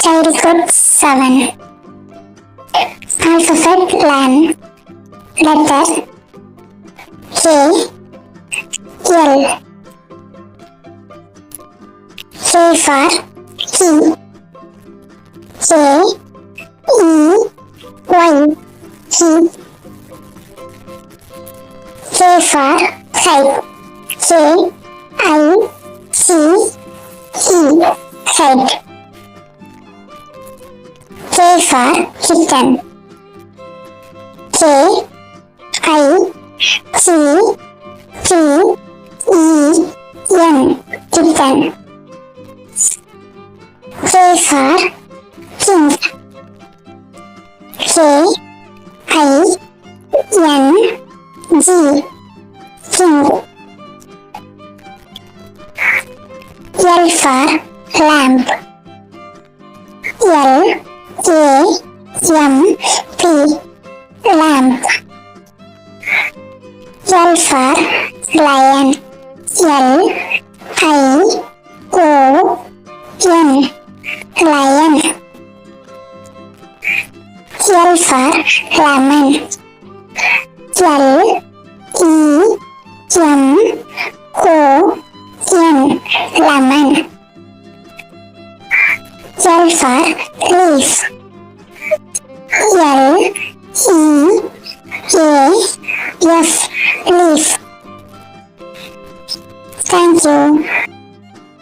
childhoods7. Alphabet learn. Letter K, L. K for key. K, E, Y, key. K for kite. K, I, C, E, kite. K for kitten. K, I, C, T, E, N, kitten. K for king. K, I, N, G, king. L for lamp. L, A, M, P, lamp. L for lion. L, I, O, N, lion. L for lemon. L, E, M, O, N, lemon. L for leaf. L, E, A, F, leaf. Thank you.